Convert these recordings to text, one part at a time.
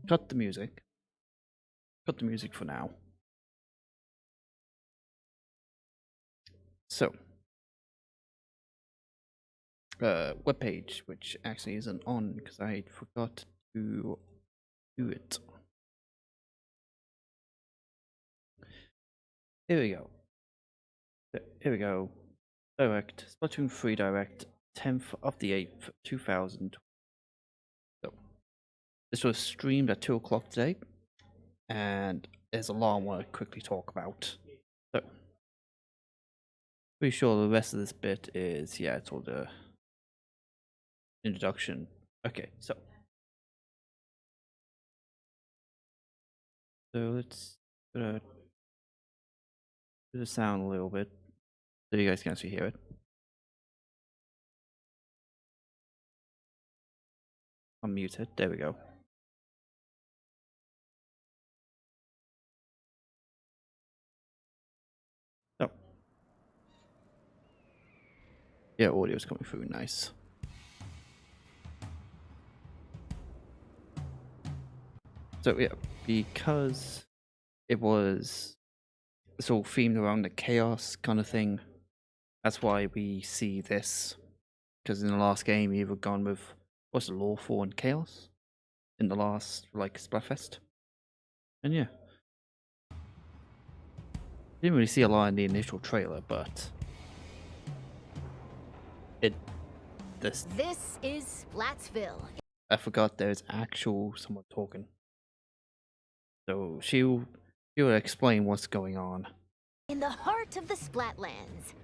cut the music. Cut the music for now. So, webpage, which actually isn't on because I forgot to do it. Here we go. Here we go. Direct. Splatoon 3 Direct. 10th of the 8th, 2000. So, this was streamed at 2 o'clock today. And there's a lot I want to quickly talk about. So, pretty sure the rest of this bit is, yeah, it's all the introduction. Okay, so let's do the sound a little bit so you guys can actually hear it. Unmute it. There we go. Oh. Yeah, audio's coming through. Nice. So yeah, because it was all themed around the chaos kind of thing, that's why we see this. Because in the last game, we have gone with what's the lawful and chaos in the last Splatfest, and yeah, didn't really see a lot in the initial trailer, but this is Splatsville. I forgot there's actual someone talking. So she'll explain what's going on. In the heart of the Splatlands.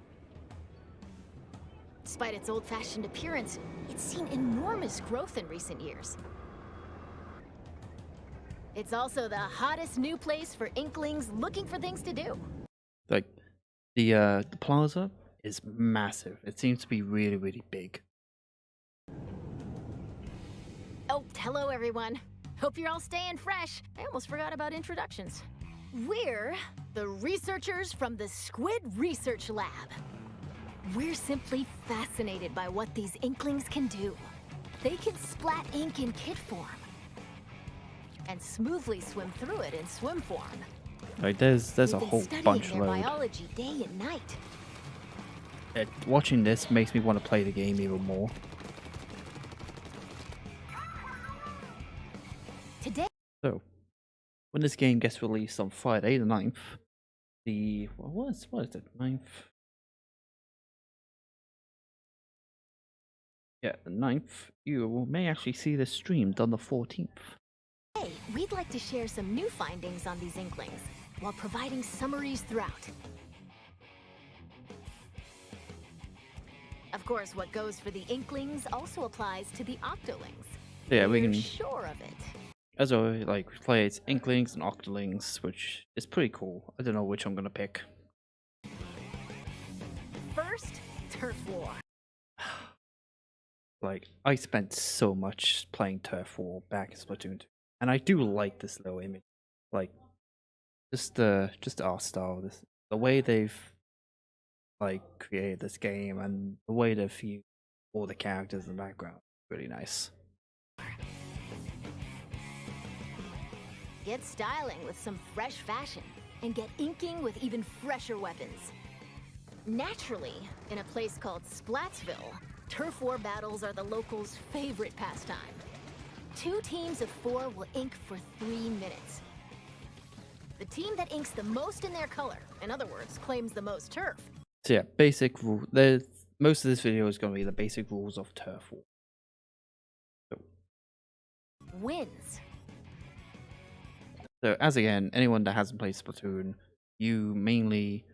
Despite its old-fashioned appearance, it's seen enormous growth in recent years. It's also the hottest new place for Inklings looking for things to do. Like, the plaza is massive. It seems to be really, really big. Oh, hello everyone. Hope you're all staying fresh. I almost forgot about introductions. We're the researchers from the Squid Research Lab. We're simply fascinated by what these Inklings can do. They can splat ink in kit form and smoothly swim through it in swim form. Like there's a whole bunch of biology day and night. Watching this makes me want to play the game even more. Today. So, when this game gets released on Friday the 9th, what is it? 9th? Yeah, the 9th, you may actually see this streamed on the 14th. Hey, we'd like to share some new findings on these Inklings, while providing summaries throughout. Of course, what goes for the Inklings also applies to the Octolings. Yeah, we can. Sure of it. As always, we play as Inklings and Octolings, which is pretty cool. I don't know which I'm gonna pick. First, Turf War. I spent so much playing Turf War back in Splatoon 2, and I do like this little image. Just the art style, the way they've created this game, and the way they've used all the characters in the background. Really nice. Get styling with some fresh fashion, and get inking with even fresher weapons. Naturally, in a place called Splatsville, Turf War battles are the locals' favorite pastime. 2 teams of 4 will ink for 3 minutes. The team that inks the most in their color, in other words, claims the most turf. So yeah, basic rule. Most of this video is going to be the basic rules of Turf War. Wins. So as again, anyone that hasn't played Splatoon, you mainly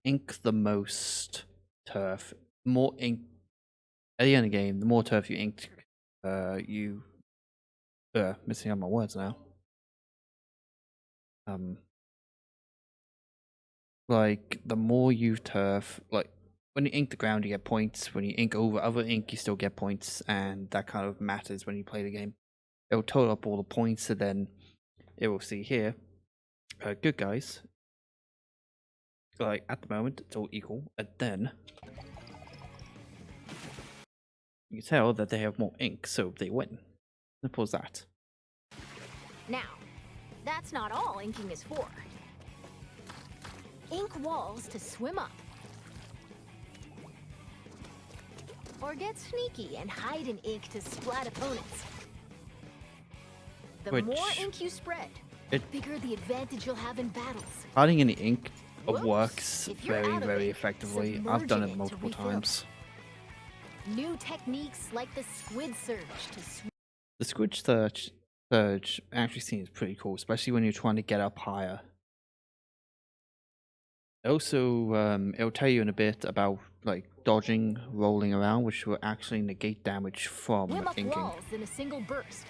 ink the most turf. More ink at the end of the game, the more turf you inked, you missing out my words now. The more you turf, when you ink the ground, you get points. When you ink over other ink, you still get points, and that kind of matters when you play the game. It will total up all the points, so then it will see here. Good guys. At the moment, it's all equal, and then you can tell that they have more ink, so they win. Simple as that. Now, that's not all inking is for. Ink walls to swim up. Or get sneaky and hide in ink to splat opponents. The more ink you spread, the bigger the advantage you'll have in battles. Hiding in the ink Whoops. works If you're very, out of very ink, effectively. I've submerge done in it it to multiple refill. times. New techniques like the Squid Surge to The Squid Surge actually seems pretty cool, especially when you're trying to get up higher. Also, it'll tell you in a bit about like dodging, rolling around, which will actually negate damage from swim up inking. walls in a single burst.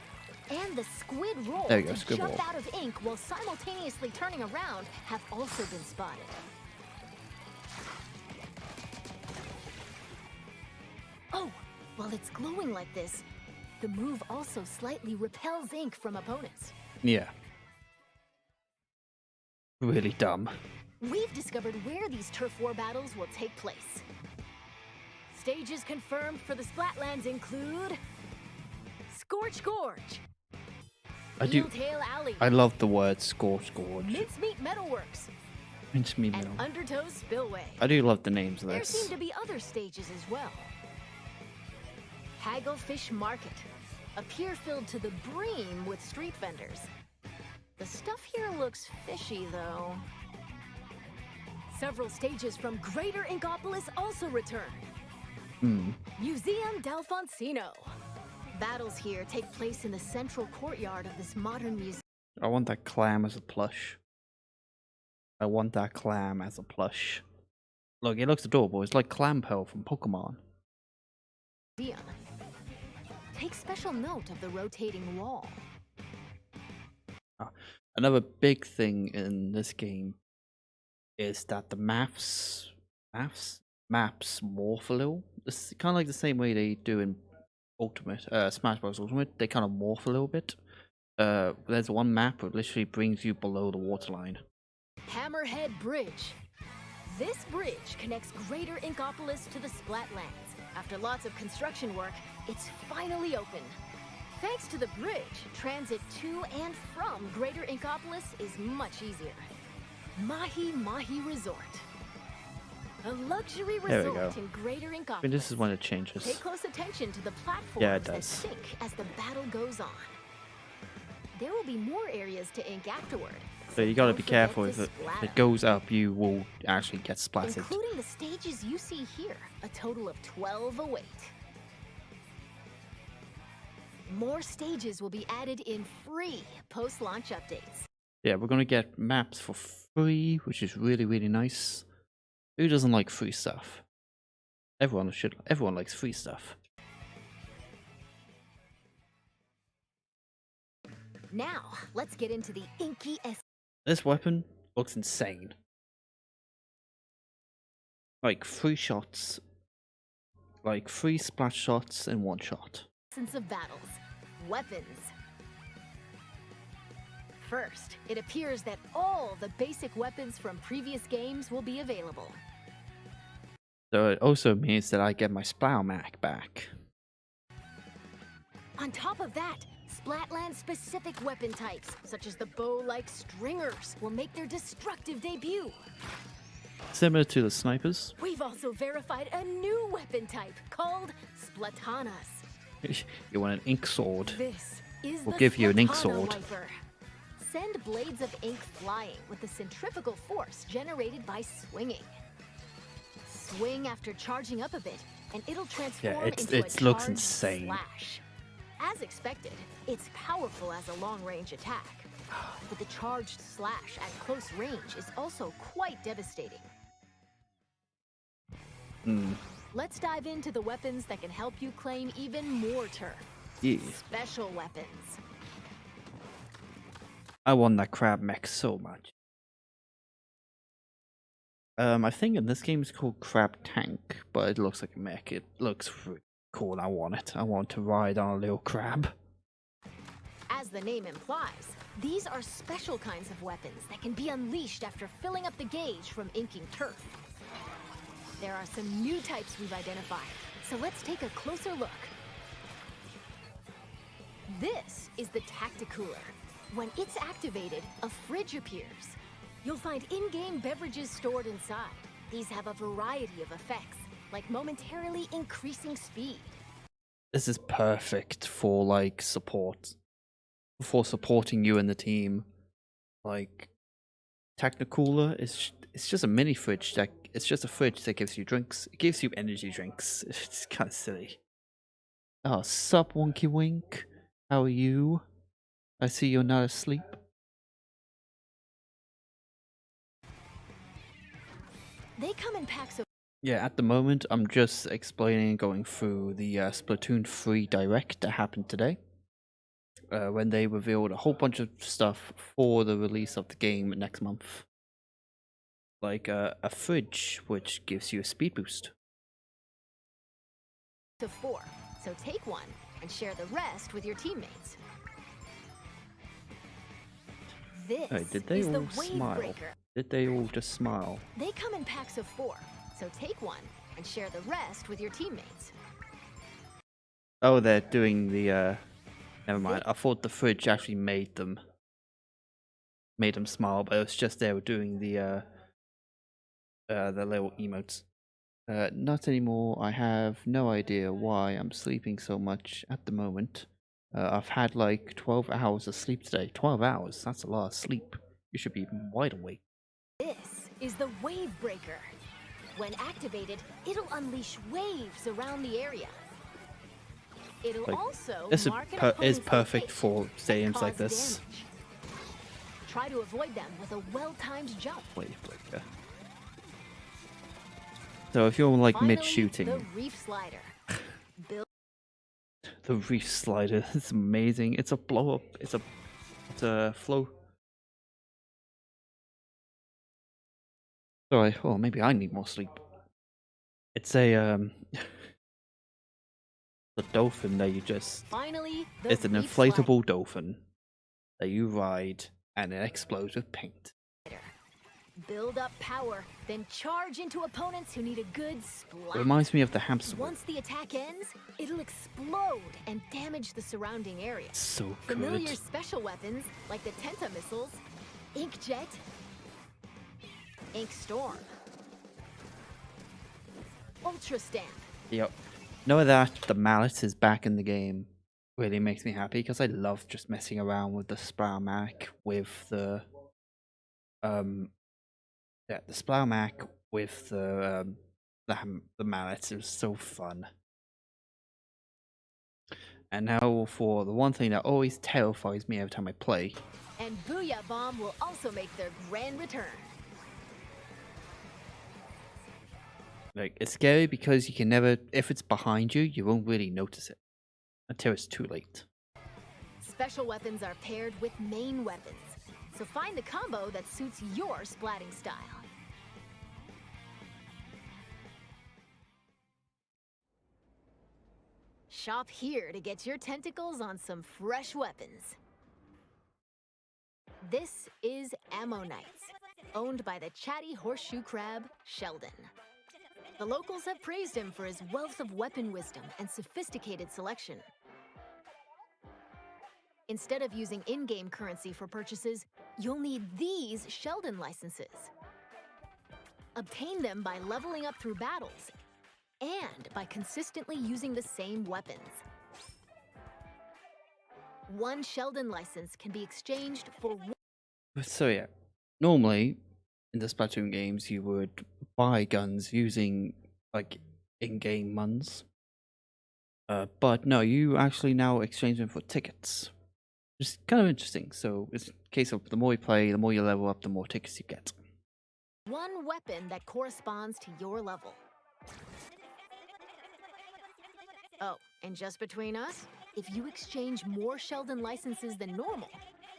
And the squid roll There you go, to squid jump roll. out of ink while simultaneously turning around have also been spotted. Oh, while it's glowing like this, the move also slightly repels ink from opponents. Yeah. Really dumb. We've discovered where these turf war battles will take place. Stages confirmed for the Splatlands include Scorch Gorge, Eeltail Alley, I love the word Scorch Gorge. Mincemeat Metalworks, Mincemeat and Metal. Undertow Spillway. I do love the names of There this. seem to be other stages as well. Hagglefish Market, a pier filled to the brim with street vendors. The stuff here looks fishy, though. Several stages from Greater Inkopolis also return. Museum Delfoncino. Battles here take place in the central courtyard of this modern museum. I want that clam as a plush. I want that clam as a plush. Look, it looks adorable. It's like Clam Pearl from Pokemon. Take special note of the rotating wall. Another big thing in this game is that the maps morph a little. It's kind of like the same way they do in Ultimate, Smash Bros. Ultimate. They kind of morph a little bit. There's one map that literally brings you below the waterline. Hammerhead Bridge. This bridge connects Greater Inkopolis to the Splatlands. After lots of construction work, it's finally open. Thanks to the bridge, transit to and from Greater Inkopolis is much easier. Mahi Resort. A luxury There we resort go. in Greater Inkopolis. I mean, this is when it Pay changes. close attention to the platforms Yeah, it that does. sink as the battle goes on. There will be more areas to ink afterward. So you gotta don't be forget careful to if it splatter. goes up, you will actually get splattered. Including the stages you see here, a total of 12 await. More stages will be added in free post-launch updates. Yeah, we're gonna get maps for free, which is really, really nice. Who doesn't like free stuff? Everyone likes free stuff. Now, let's get into the inky This weapon looks insane. Like 3 shots. Like 3 splash shots in 1 shot. essence of battles, weapons. First, it appears that all the basic weapons from previous games will be available. So it also means that I get my Splowmac back. On top of that, Splatland-specific weapon types, such as the bow-like stringers, will make their destructive debut. Similar to the snipers. We've also verified a new weapon type called Splatanas. You want an ink sword. This is We'll the give you an ink Splatana sword. Wiper. Send blades of ink flying with the centrifugal force generated by swinging. Swing after charging up a bit, and it'll transform into a it looks charged insane. slash. As expected, it's powerful as a long-range attack. But the charged slash at close range is also quite devastating. Let's dive into the weapons that can help you claim even more turf. Yeah. Special weapons. I want that crab mech so much. I think in this game it's called Crab Tank, but it looks like a mech. It looks really cool. I want it. I want to ride on a little crab. As the name implies, these are special kinds of weapons that can be unleashed after filling up the gauge from inking turf. There are some new types we've identified, so let's take a closer look. This is the Tacticooler. When it's activated, a fridge appears. You'll find in-game beverages stored inside. These have a variety of effects, like momentarily increasing speed. This is perfect for like support. For supporting you and the team. Like Tacticooler is it's just a mini fridge that it's just a fridge that gives you drinks. It gives you energy drinks. It's kind of silly. Oh, sup, Wonky Wink? How are you? I see you're not asleep. They come in packs of Yeah, at the moment, I'm just explaining, going through the Splatoon 3 Direct that happened today. When they revealed a whole bunch of stuff for the release of the game next month. Like a fridge, which gives you a speed boost. 4, so take one and share the rest with your teammates. This Did they is all the Wave smile? Breaker. Did they all just smile? They come in packs of 4, so take one and share the rest with your teammates. Oh, they're doing the never mind. I thought the fridge actually made them smile, but it was just they were doing the little emotes. Not anymore. I have no idea why I'm sleeping so much at the moment. I've had like 12 hours of sleep today. 12 hours? That's a lot of sleep. You should be wide awake. This is the Wave Breaker. When activated, it'll unleash waves around the area. It'll Like, also this mark an is opponent's perfect for location stadiums and like cause this. damage. Try to avoid them with a well-timed jump. Wave breaker. So if you're like Finally, mid-shooting, the Reef Slider. the reef slider, it's amazing. It's a blow up. It's a flow. Sorry. Oh, maybe I need more sleep. It's a the dolphin that you just. Finally, the It's an Reef inflatable dolphin that you ride, and it explodes with paint. Slider. Build up power, then charge into opponents who need a good splat. It reminds me of the hamster wheel. Once the attack ends, it'll explode and damage the surrounding area. It's so Familiar good. special weapons like the Tenta missiles, Inkjet, Ink Storm, Ultra Stamp. Yep. Know that the mallet is back in the game really makes me happy because I love just messing around with the Splowmac with the the Splowmac with the mallet. It was so fun. And now for the one thing that always terrifies me every time I play. And Booyah Bomb will also make their grand return. Like, it's scary because you can never, if it's behind you, you won't really notice it until it's too late. Special weapons are paired with main weapons, so find the combo that suits your splatting style. Shop here to get your tentacles on some fresh weapons. This is Ammo Knights, owned by the chatty horseshoe crab, Sheldon. The locals have praised him for his wealth of weapon wisdom and sophisticated selection. Instead of using in-game currency for purchases, you'll need these Sheldon licenses. Obtain them by leveling up through battles and by consistently using the same weapons. One Sheldon license can be exchanged for one. So yeah, normally in the Splatoon games you would buy guns using like in-game muns. But no, you actually now exchange them for tickets. Which is kind of interesting. So it's a case of the more you play, the more you level up, the more tickets you get. One weapon that corresponds to your level. Oh, and just between us, if you exchange more Sheldon licenses than normal,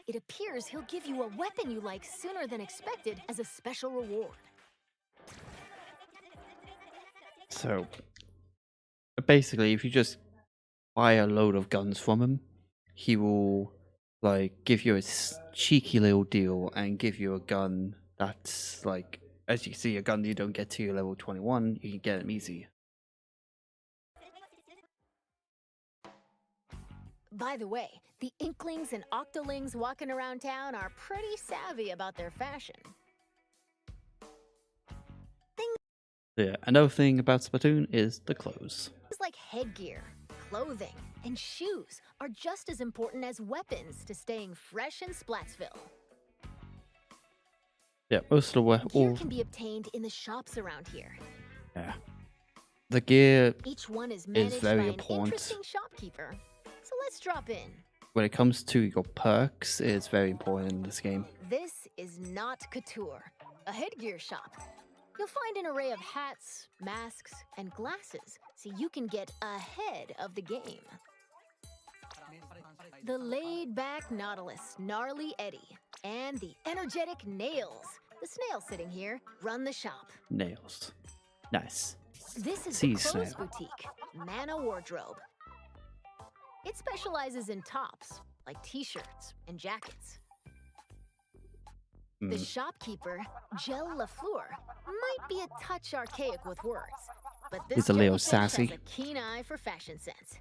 it appears he'll give you a weapon you like sooner than expected as a special reward. So basically, if you just buy a load of guns from him, he will like give you a cheeky little deal and give you a gun that's like, as you can see, a gun you don't get to your level 21, you can get them easy. By the way, the Inklings and Octolings walking around town are pretty savvy about their fashion. Yeah, another thing about Splatoon is the clothes. Things like headgear, clothing, and shoes are just as important as weapons to staying fresh in Splatsville. Yeah, most of the Gear can be obtained in the shops around here. yeah, the gear Each one is managed by very an important. interesting shopkeeper. So let's drop in. When it comes to your perks, it's very important in this game. This is not Couture, a headgear shop. You'll find an array of hats, masks, and glasses so you can get ahead of the game. The laid-back Nautilus, Gnarly Eddie, and the energetic Nails, the snail sitting here, run the shop. Nails. Nice. This is Sea the clothes snail. boutique, Mana Wardrobe. It specializes in tops, like t-shirts and jackets. The shopkeeper, Gel Lafleur, might be a touch archaic with words, but this He's a little jellyfish sassy. has a keen eye for fashion sense.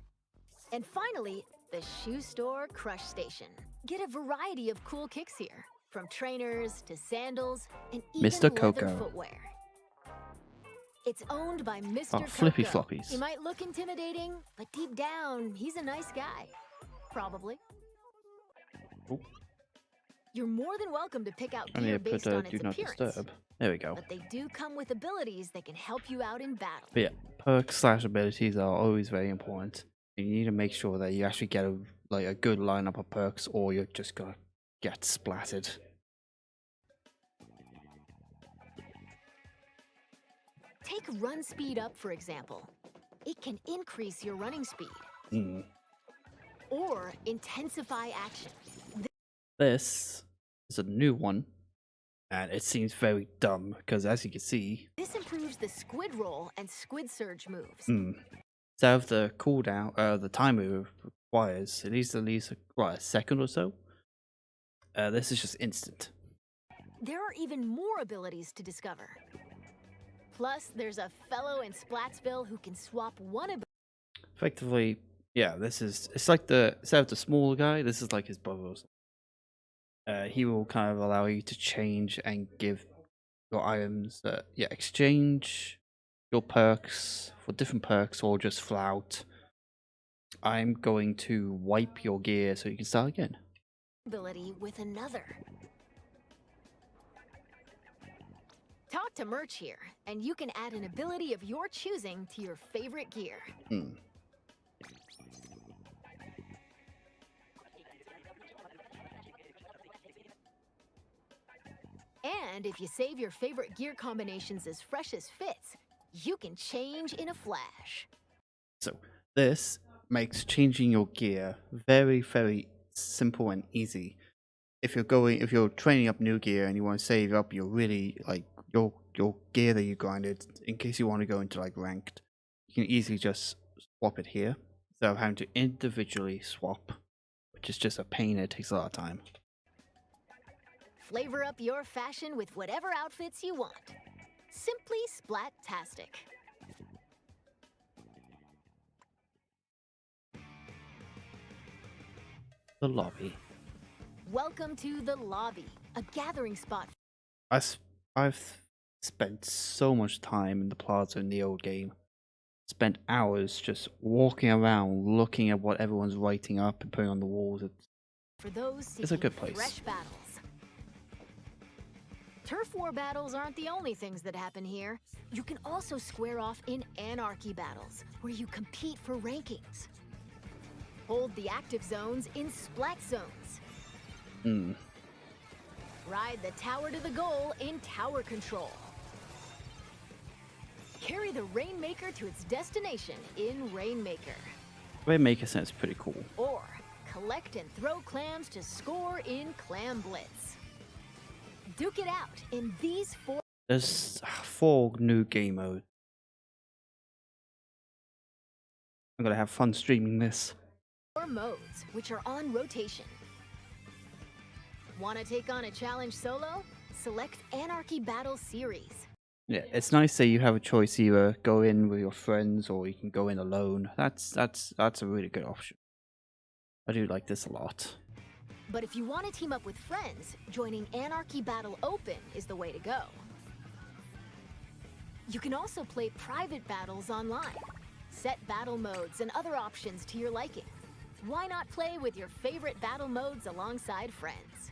And finally, the shoe store Crush Station. Get a variety of cool kicks here, from trainers to sandals and even Mr. leather Coco. footwear. It's owned by Mr. Oh, Flippy Coco. Floppies. He might look intimidating, but deep down, he's a nice guy. Probably. Oh. You're more than welcome to pick out I gear need to based put on do its not appearance. disturb. There we go. But they do come with abilities that can help you out in battle. But yeah, perks / abilities are always very important. You need to make sure that you actually get a good lineup of perks, or you're just gonna get splatted. Take run speed up, for example. It can increase your running speed Mm. or intensify action. This is a new one, and it seems very dumb because, as you can see, This improves the squid roll and squid surge moves. instead of the cooldown, the timer requires at least a second or so. This is just instant. There are even more abilities to discover. Plus, there's a fellow in Splatsville who can swap one ability. Effectively, yeah, it's like instead of the smaller guy, this is like his brother or something. He will kind of allow you to change and give your items, exchange your perks for different perks or just flout. I'm going to wipe your gear so you can start again. ability with another. Talk to Merch here, and you can add an ability of your choosing to your favorite gear. And if you save your favorite gear combinations as fresh as fits, you can change in a flash. So this makes changing your gear very, very simple and easy. If you're training up new gear and you want to save up your really your gear that you grinded in case you want to go into like ranked, you can easily just swap it here instead of having to individually swap, which is just a pain and it takes a lot of time. Flavor up your fashion with whatever outfits you want. Simply Splat-tastic. The lobby. Welcome to the lobby, a gathering spot. I've spent so much time in the plaza in the old game. Spent hours just walking around, looking at what everyone's writing up and putting on the walls. For those seeking It's a good place. fresh battles. Turf war battles aren't the only things that happen here. You can also square off in anarchy battles, where you compete for rankings. Hold the active zones in splat zones. Ride the tower to the goal in tower control. Carry the Rainmaker to its destination in Rainmaker. Rainmaker sounds pretty cool. Or collect and throw clams to score in Clam Blitz. Duke it out in these 4 There's 4 new game modes. I'm gonna have fun streaming this. modes, which are on rotation. Want to take on a challenge solo? Select Anarchy Battle Series. Yeah, it's nice that you have a choice, either go in with your friends or you can go in alone. That's a really good option. I do like this a lot. But if you want to team up with friends, joining Anarchy Battle Open is the way to go. You can also play private battles online, set battle modes and other options to your liking. Why not play with your favorite battle modes alongside friends?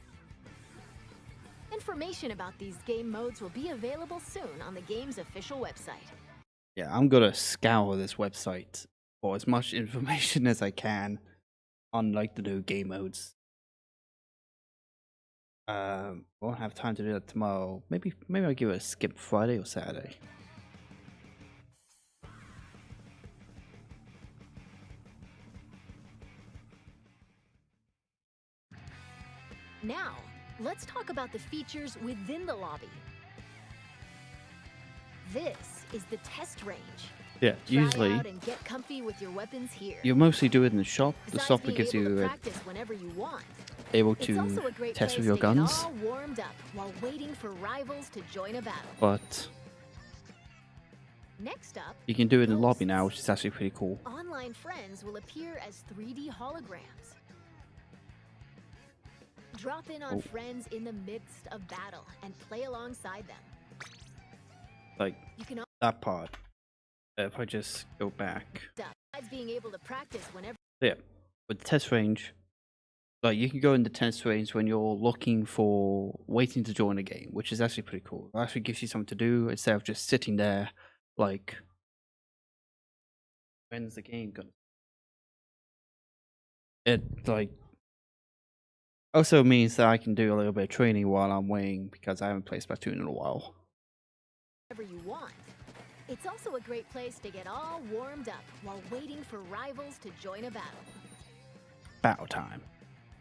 Information about these game modes will be available soon on the game's official website. Yeah, I'm gonna scour this website for as much information as I can on like the new game modes. Won't have time to do that tomorrow. Maybe I'll give it a skip Friday or Saturday. Now, let's talk about the features within the lobby. This is the test range. Yeah, Try usually out and get comfy with your weapons here. you mostly do it in the shop. The Besides shop being gives able to you practice whenever you want. able It's to also a great test place with your to get guns, all warmed up while waiting for rivals to join a battle. but Next up, you can do it in the lobby ghosts. now, which is actually pretty cool. Online friends will appear as 3D holograms. Drop in on Oh. friends in the midst of battle and play alongside them. Like You can that part. If I just go back, besides being able to practice whenever yeah, with the test range, like you can go in the test range when you're looking for waiting to join a game, which is actually pretty cool. It actually gives you something to do instead of just sitting there like, when's the game gonna? It like also means that I can do a little bit of training while I'm waiting because I haven't played Splatoon in a while. you want. It's also a great place to get all warmed up while waiting for rivals to join a battle. Battle time.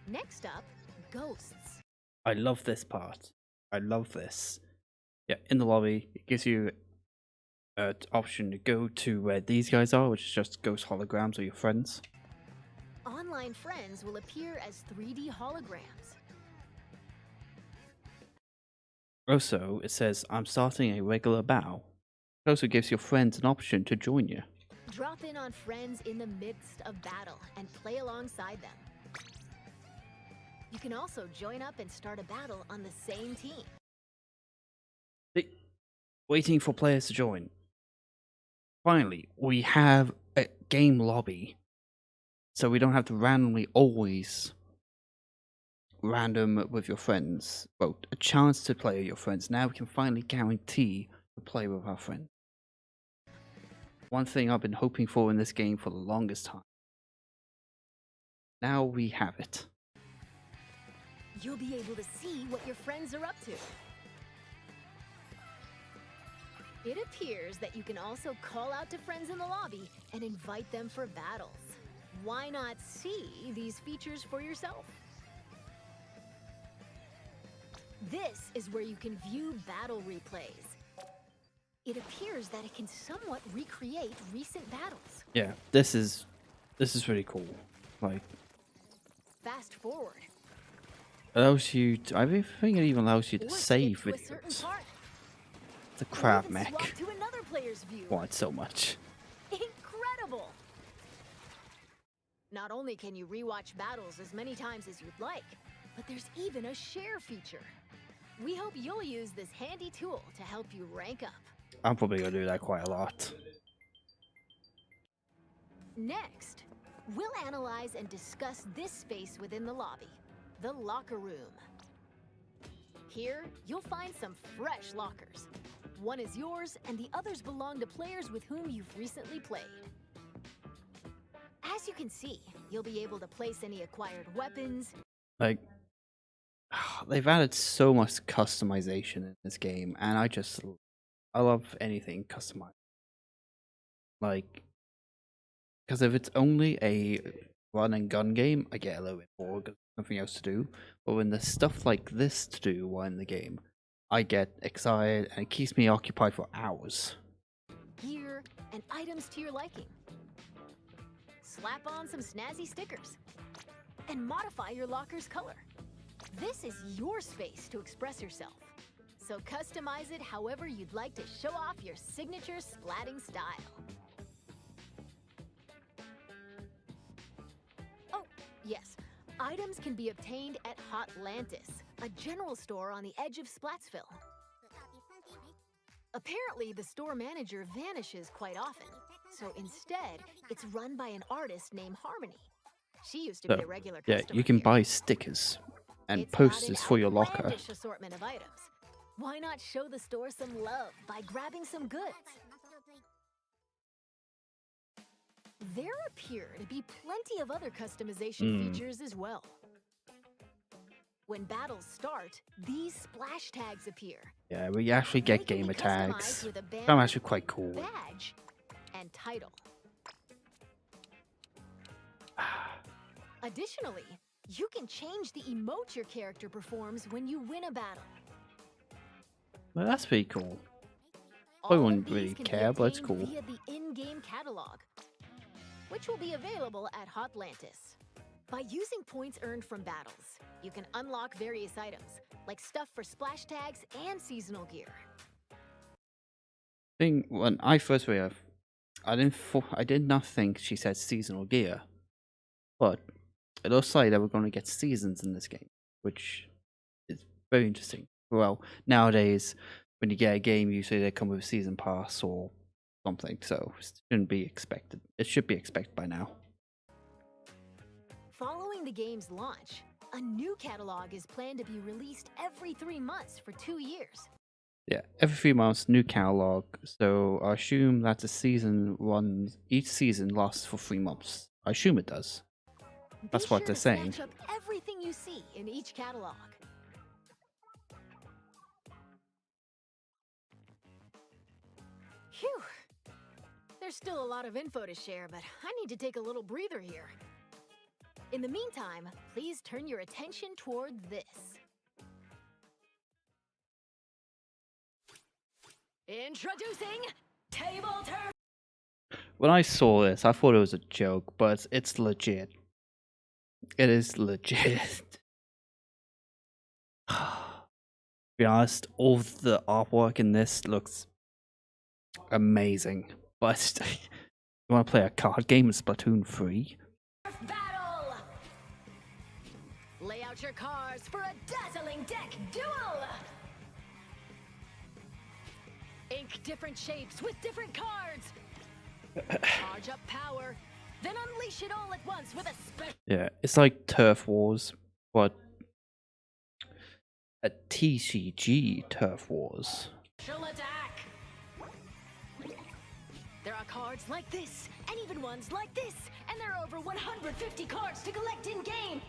Next up, ghosts. I love this part. I love this. Yeah, in the lobby, it gives you an option to go to where these guys are, which is just ghost holograms or your friends. Online friends will appear as 3D holograms. Also, it says, I'm starting a regular battle. It also gives your friends an option to join you. Drop in on friends in the midst of battle and play alongside them. You can also join up and start a battle on the same team. Waiting for players to join. Finally, we have a game lobby. So we don't have to randomly always random with your friends. Well, a chance to play with your friends. Now we can finally guarantee to play with our friends. One thing I've been hoping for in this game for the longest time. Now we have it. You'll be able to see what your friends are up to. It appears that you can also call out to friends in the lobby and invite them for battles. Why not see these features for yourself? This is where you can view battle replays. It appears that it can somewhat recreate recent battles. Yeah, this is really cool. Like, Fast forward. allows you to, I think it even allows you to or skip save to a certain videos. part. The Or crab even mech. swap to another player's view. Want so much. Incredible! Not only can you rewatch battles as many times as you'd like, but there's even a share feature. We hope you'll use this handy tool to help you rank up. I'm probably gonna do that quite a lot. Next, we'll analyze and discuss this space within the lobby, the locker room. Here, you'll find some fresh lockers. One is yours, and the others belong to players with whom you've recently played. As you can see, you'll be able to place any acquired weapons. Like, they've added so much customization in this game, and I love anything customized. Like, because if it's only a run and gun game, I get a little bit bored because there's nothing else to do. But when there's stuff like this to do while in the game, I get excited and it keeps me occupied for hours. Gear, and items to your liking. Slap on some snazzy stickers. And modify your locker's color. This is your space to express yourself. So customize it however you'd like to show off your signature splatting style. Oh, Yes, items can be obtained at Hotlantis, a general store on the edge of Splatsville. Apparently, the store manager vanishes quite often, so instead, it's run by an artist named Harmony. She used to be So, a regular yeah, customer you can here. buy stickers and It's got an posters for your locker. outlandish assortment of items. Why not show the store some love by grabbing some goods? There appear to be plenty of other customization features as well. When battles start, these splash tags appear. Yeah, we actually They get can be gamer customized tags. with a I'm banner, actually quite cool. badge, and title. Additionally, you can change the emote your character performs when you win a battle. Well, that's pretty cool. I All of wouldn't these really can be care, but it's obtained cool. via the in-game catalog, which will be available at Hotlantis. By using points earned from battles, you can unlock various items, like stuff for splash tags and seasonal gear. When I first read, I did not think she said seasonal gear, but it looks like that we're going to get seasons in this game, which is very interesting. Well, nowadays, when you get a game, usually they come with a season pass or something, so it shouldn't be expected. It should be expected by now. Following the game's launch, a new catalog is planned to be released every 3 months for 2 years. Yeah, every 3 months, new catalog. So I assume that the season runs. Each season lasts for 3 months. I assume it does. That's Be what sure they're to saying. snatch up everything you see in each catalog. Phew. There's still a lot of info to share, but I need to take a little breather here. In the meantime, please turn your attention toward this. Introducing Table Turf. When I saw this, I thought it was a joke, but it's legit. It is legit. To be honest, all of the artwork in this looks amazing. But you want to play a card game in Splatoon 3? Battle! Lay out your cards for a dazzling deck duel! Ink different shapes with different cards! Charge up power, then unleash it all at once with a special... Yeah, it's like Turf Wars, but a TCG Turf Wars. attack! There are cards like this, and even ones like this, and there are over 150 cards to collect in-game!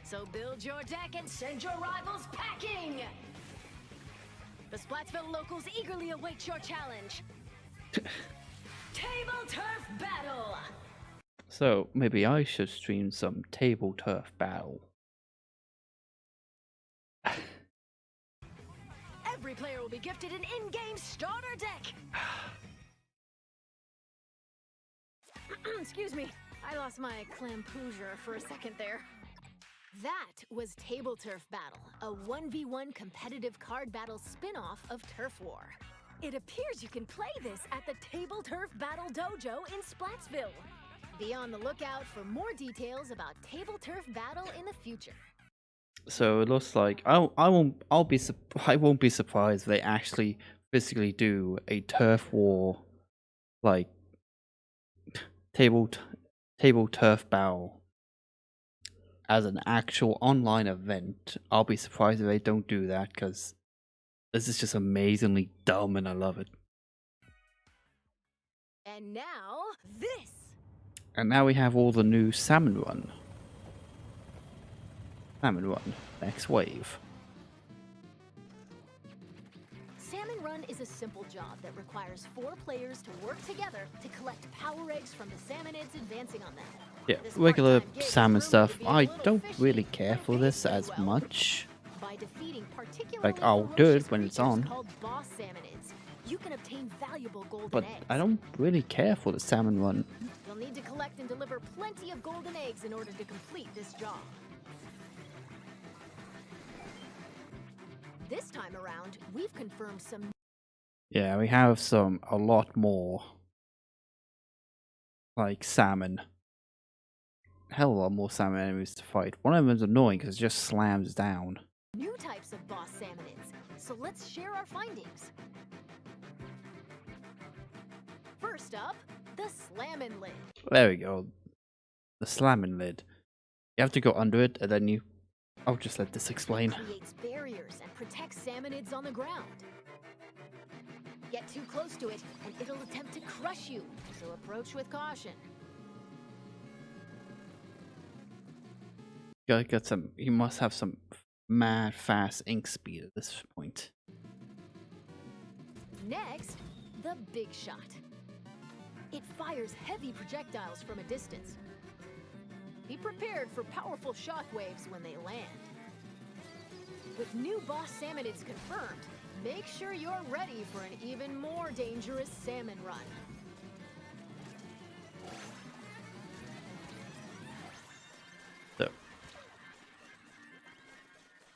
So build your deck and send your rivals packing! The Splatsville locals eagerly await your challenge. Table Turf Battle! So maybe I should stream some Table Turf Battle. Every player will be gifted an in-game starter deck! Excuse me, I lost my clampoosier for a second there. That was Table Turf Battle, a 1v1 competitive card battle spin-off of Turf War. It appears you can play this at the Table Turf Battle Dojo in Splatsville. Be on the lookout for more details about Table Turf Battle in the future. So it looks like I won't be surprised if they actually physically do a Turf War like table turf battle as an actual online event. I'll be surprised if they don't do that, because this is just amazingly dumb and I love it. And now, this! And now we have all the new Salmon Run. Salmon Run, next wave. Salmon Run is a simple job that requires 4 players to work together to collect power eggs from the salmonids advancing on them. Yeah, This regular part-time gig is salmon rumored stuff. to be a I little don't fishy, really but care it for pays this pretty as well. much. By defeating particularly Like, I'll do it ferocious when it's creatures on. called boss salmonids, you can obtain valuable golden But eggs. I don't really care for the Salmon Run. You'll need to collect and deliver plenty of golden eggs in order to complete this job. This time around, we've confirmed some... Yeah, we have a lot more like salmon. hell of a lot more salmon enemies to fight. One of them is annoying because it just slams down. New types of boss salmonids, so let's share our findings. First up, the Slammin' Lid. There we go. The slamming lid. You have to go under it, and then you... I'll just let this explain. It creates barriers and protects salmonids on the ground. Get too close to it, and it'll attempt to crush you, so approach with caution. You got some... You must have some mad fast ink speed at this point. Next, the Big Shot. It fires heavy projectiles from a distance. Be prepared for powerful shockwaves when they land. With new boss salmonids confirmed, make sure you're ready for an even more dangerous Salmon Run. So,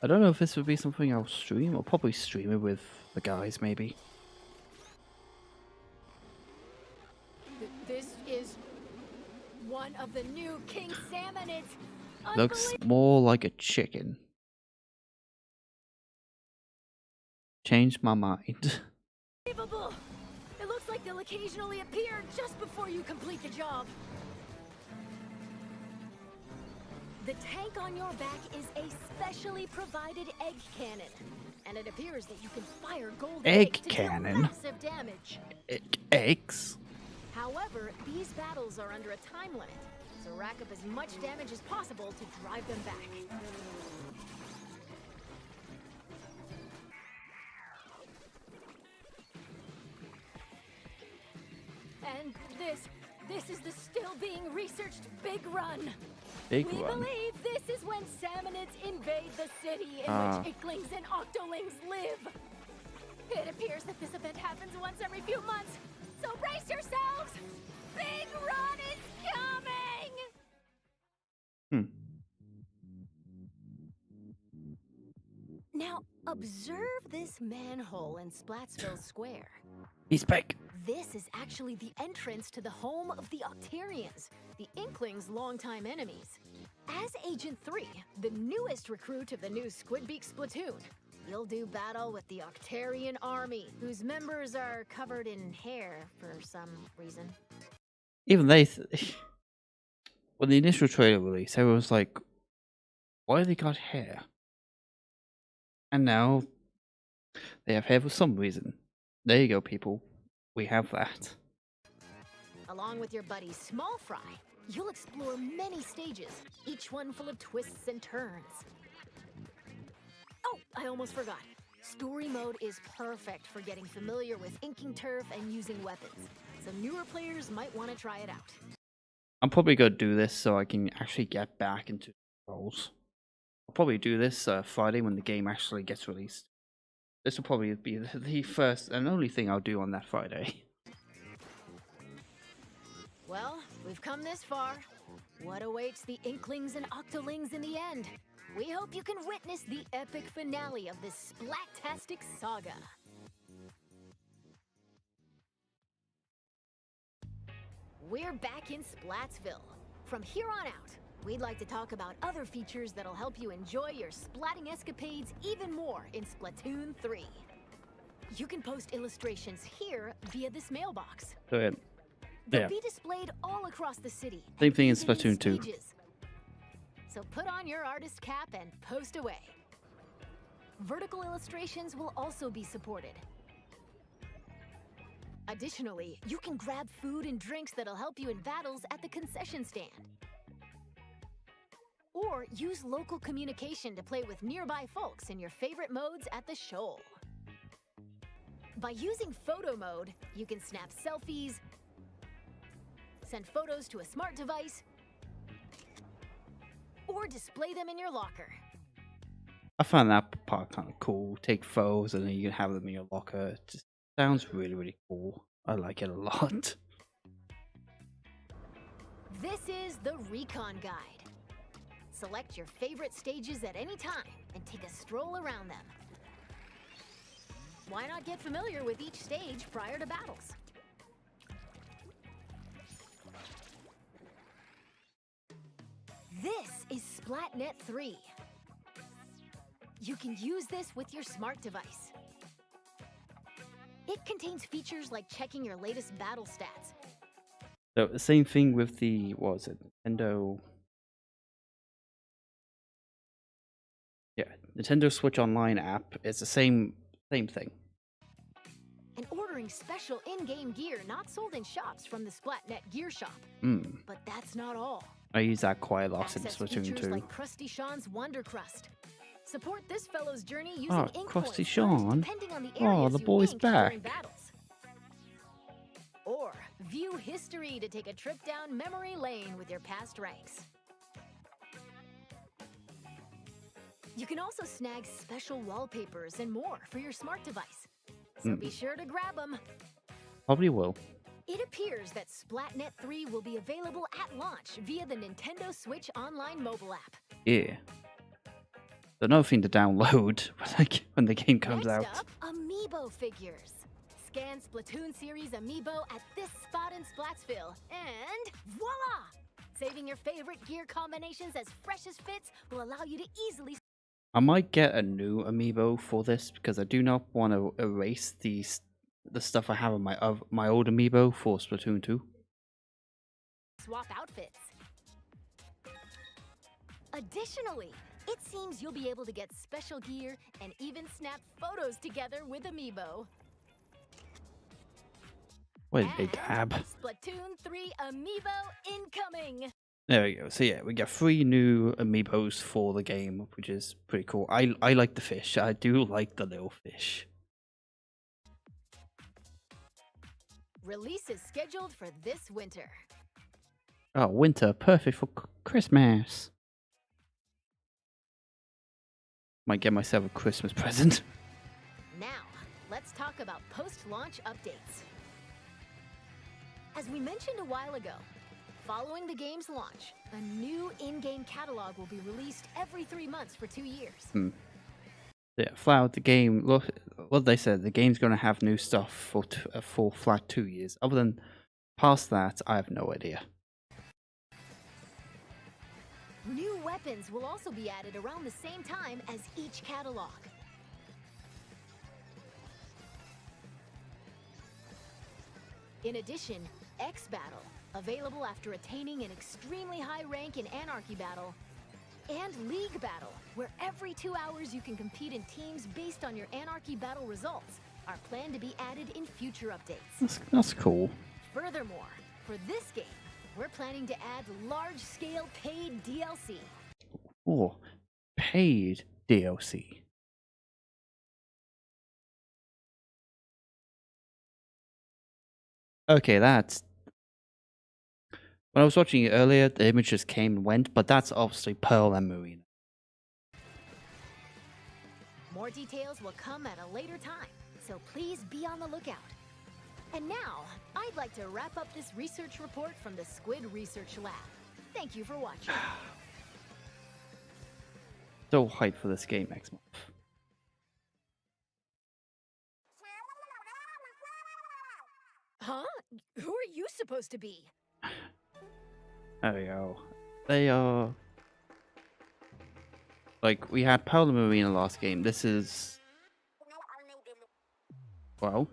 I don't know if this would be something I'll stream. I'll probably stream it with the guys, maybe. This is one of the new king salmonids. Looks more like a chicken. Changed my mind. Unbelievable! It looks like they'll occasionally appear just before you complete the job. The tank on your back is a specially provided egg cannon, and it appears that you can fire gold eggs to deal massive damage. Eggs? However, these battles are under a time limit, so rack up as much damage as possible to drive them back. And this is the still being researched Big Run. We believe this is when salmonids invade the city in which Inklings and Octolings live. It appears that this event happens once every few months, so brace yourselves! Big Run is coming! Now, observe this manhole in Splatsville Square. He's back. This is actually the entrance to the home of the Octarians, the Inklings' longtime enemies. As Agent 3, the newest recruit of the new Squidbeak Splatoon, you'll do battle with the Octarian army, whose members are covered in hair for some reason. Even they... when the initial trailer released, everyone was like, why have they got hair? And now, they have hair for some reason. There you go, people. We have that. Along with your buddy Small Fry, you'll explore many stages, each one full of twists and turns. Oh, I almost forgot. Story mode is perfect for getting familiar with inking turf and using weapons, so newer players might want to try it out. I'm probably going to do this so I can actually get back into roles. I'll probably do this Friday when the game actually gets released. This will probably be the first and only thing I'll do on that Friday. Well, we've come this far. What awaits the Inklings and Octolings in the end? We hope you can witness the epic finale of this Splattastic saga. We're back in Splatsville. From here on out, we'd like to talk about other features that'll help you enjoy your splatting escapades even more in Splatoon 3. You can post illustrations here via this mailbox. So, They'll be displayed all across the city. Same thing in Splatoon 2. So put on your artist cap and post away. Vertical illustrations will also be supported. Additionally, you can grab food and drinks that'll help you in battles at the concession stand. Or use local communication to play with nearby folks in your favorite modes at the shoal. By using photo mode, you can snap selfies, send photos to a smart device, or display them in your locker. I found that part kind of cool. Take photos and then you can have them in your locker. It just sounds really, really cool. I like it a lot. This is the Recon Guide. Select your favorite stages at any time and take a stroll around them. Why not get familiar with each stage prior to battles? This is SplatNet 3. You can use this with your smart device. It contains features like checking your latest battle stats. So the same thing with the, what was it, Nintendo? Yeah, Nintendo Switch Online app. It's the same thing. And ordering special in-game gear not sold in shops from the SplatNet Gear Shop. But that's not all. I use that quite a lot in Access Splatoon features 2. like Krusty Sean's Wonder Crust. Support this fellow's journey using Oh, ink Krusty points Sean. depending on the Oh, areas the you boy's ink back. during battles. Or view history to take a trip down memory lane with your past ranks. You can also snag special wallpapers and more for your smart device. So be sure to grab them. Probably will. It appears that SplatNet 3 will be available at launch via the Nintendo Switch Online mobile app. Yeah. Another thing to download when the game comes Next out. up, Amiibo Figures. Scan Splatoon series Amiibo at this spot in Splatsville, and voila! Saving your favorite gear combinations as fresh as fits will allow you to easily... I might get a new Amiibo for this because I do not want to erase the stuff I have on my old Amiibo for Splatoon 2. swap outfits. Additionally, it seems you'll be able to get special gear and even snap photos together with Amiibo. What a big tab. Splatoon 3 Amiibo incoming! There we go. So yeah, we get 3 new Amiibos for the game, which is pretty cool. I like the fish. I do like the little fish. Release is scheduled for this winter. Oh, winter. Perfect for Christmas. Might get myself a Christmas present. Now, let's talk about post-launch updates. As we mentioned a while ago, following the game's launch, a new in-game catalog will be released every 3 months for 2 years. Yeah, throughout the game, look what they said. The game's going to have new stuff for flat 2 years. Other than past that, I have no idea. New weapons will also be added around the same time as each catalog. In addition, X Battle, available after attaining an extremely high rank in Anarchy Battle, and League Battle, where every 2 hours you can compete in teams based on your Anarchy Battle results, are planned to be added in future updates. That's cool. Furthermore, for this game, we're planning to add large-scale paid DLC. Oh, paid DLC. Okay, that's... When I was watching it earlier, the images came and went, but that's obviously Pearl and Marina. More details will come at a later time, so please be on the lookout. And now, I'd like to wrap up this research report from the Squid Research Lab. Thank you for watching. So hyped for this game next month. Huh? Who are you supposed to be? There we go. They are... Like, we had Pearl and Marina last game. This is... Well...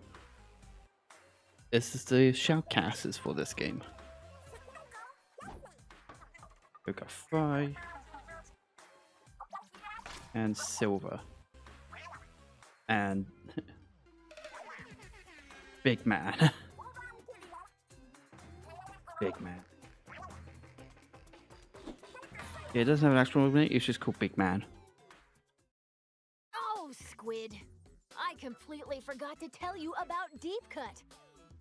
This is the shoutcasters for this game. We got Fry... and Silver. And... Big Man. Big Man. Yeah, it doesn't have an actual movement, it's just called Big Man. Oh, Squid. I completely forgot to tell you about Deep Cut.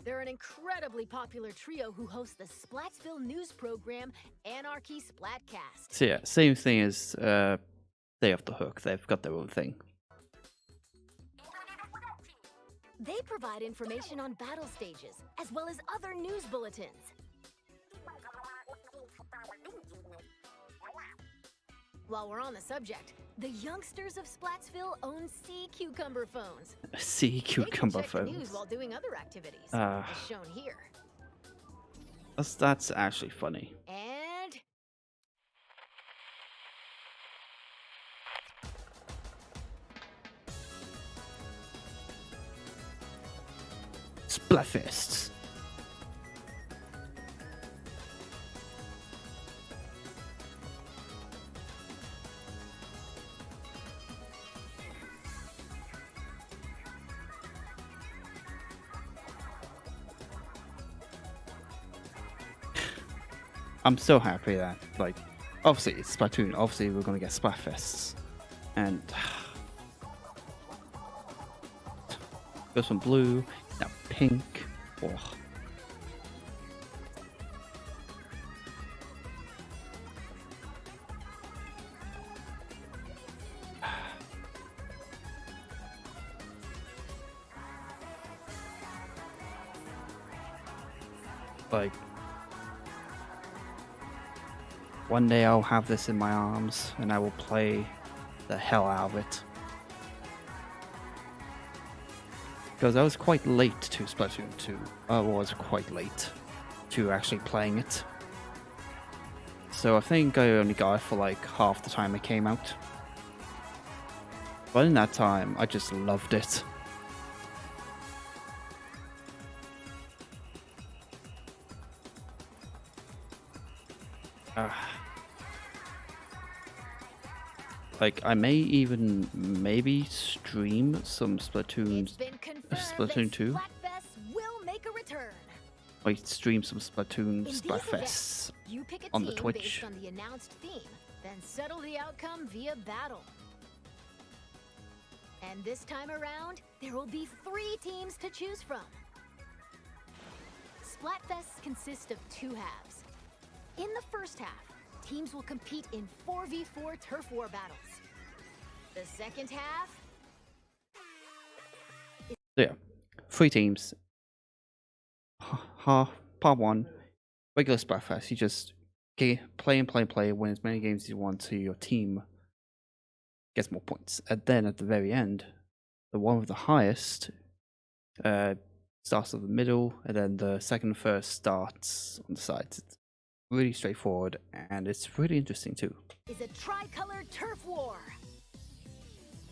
They're an incredibly popular trio who host the Splatsville news program, Anarchy Splatcast. So yeah, same thing as Day Off the Hook. They've got their own thing. They provide information on battle stages, as well as other news bulletins. While we're on the subject, the youngsters of Splatsville own Sea Cucumber phones. Sea Cucumber They can check the phones. news while doing other activities, Ah. as shown here. That's actually funny. And Splatfest. I'm so happy that, like, obviously it's Splatoon. Obviously we're gonna get Splatfests, and goes from blue, now pink. Oh. Like, one day I'll have this in my arms and I will play the hell out of it. Because I was quite late to Splatoon 2. I was quite late to actually playing it. So I think I only got it for like half the time it came out. But in that time, I just loved it. Like, I may even maybe stream some Splatoon 2. Splatfest will make a return. Like, stream some Splatoon Splatfests You pick a on the team Twitch. based on the announced theme, then settle the outcome via battle. And this time around, there will be 3 teams to choose from. Splatfests consist of 2 halves. In the first half, teams will compete in 4v4 turf war battles. The second half... So yeah, 3 teams. Part 1, regular Splatfest. You just play and play and play, win as many games as you want so your team gets more points. And then at the very end, the one with the highest starts at the middle, and then the second and first starts on the sides. It's really straightforward, and it's really interesting too. Is a tricolored turf war.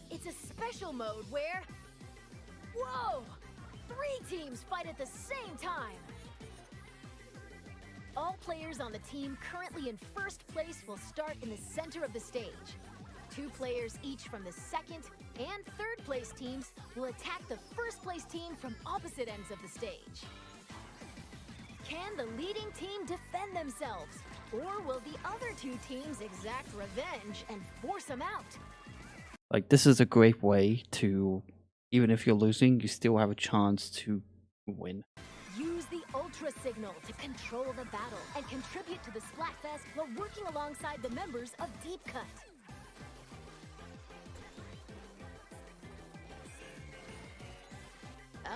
It's a special mode where... Whoa! 3 teams fight at the same time! All players on the team currently in first place will start in the center of the stage. 2 players each from the second and third place teams will attack the first place team from opposite ends of the stage. Can the leading team defend themselves? Or will the other 2 teams exact revenge and force them out? Like, this is a great way to, even if you're losing, you still have a chance to win. Use the Ultra Signal to control the battle and contribute to the Splatfest while working alongside the members of Deep Cut.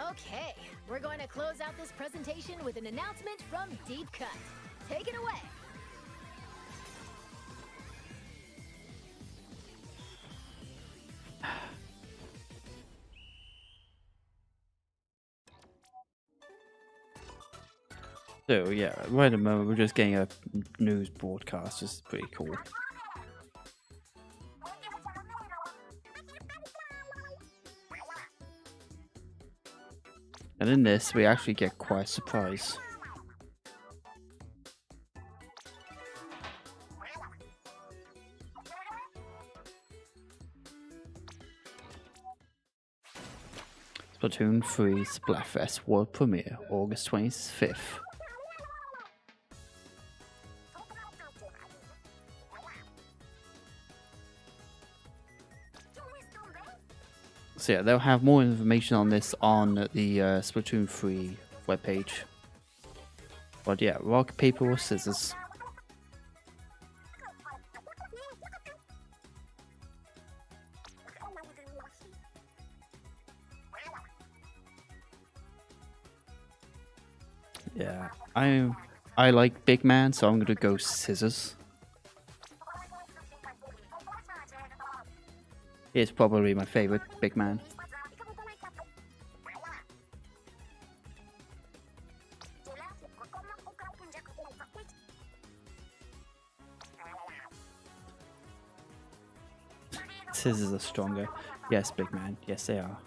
Okay, we're going to close out this presentation with an announcement from Deep Cut. Take it away. So yeah, right at the moment we're just getting a news broadcast, which is pretty cool. And in this, we actually get quite a surprise. Splatoon 3 Splatfest World Premiere, August 25th. So yeah, they'll have more information on this on the Splatoon 3 webpage. But yeah, rock, paper, or scissors. Yeah, I like big man, so I'm gonna go scissors. It's probably my favorite big man. Scissors are stronger. Yes, big man. Yes, they are.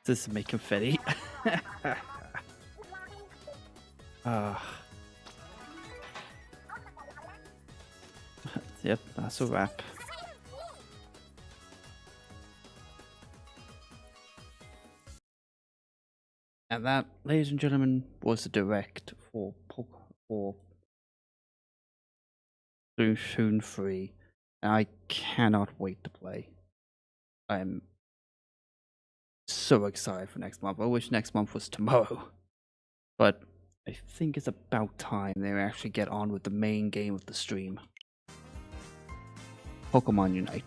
This is make confetti. Yep, that's a wrap. And that, ladies and gentlemen, was the direct for Splatoon 3. And I cannot wait to play. I'm so excited for next month. I wish next month was tomorrow. But I think it's about time they actually get on with the main game of the stream. Pokemon Unite.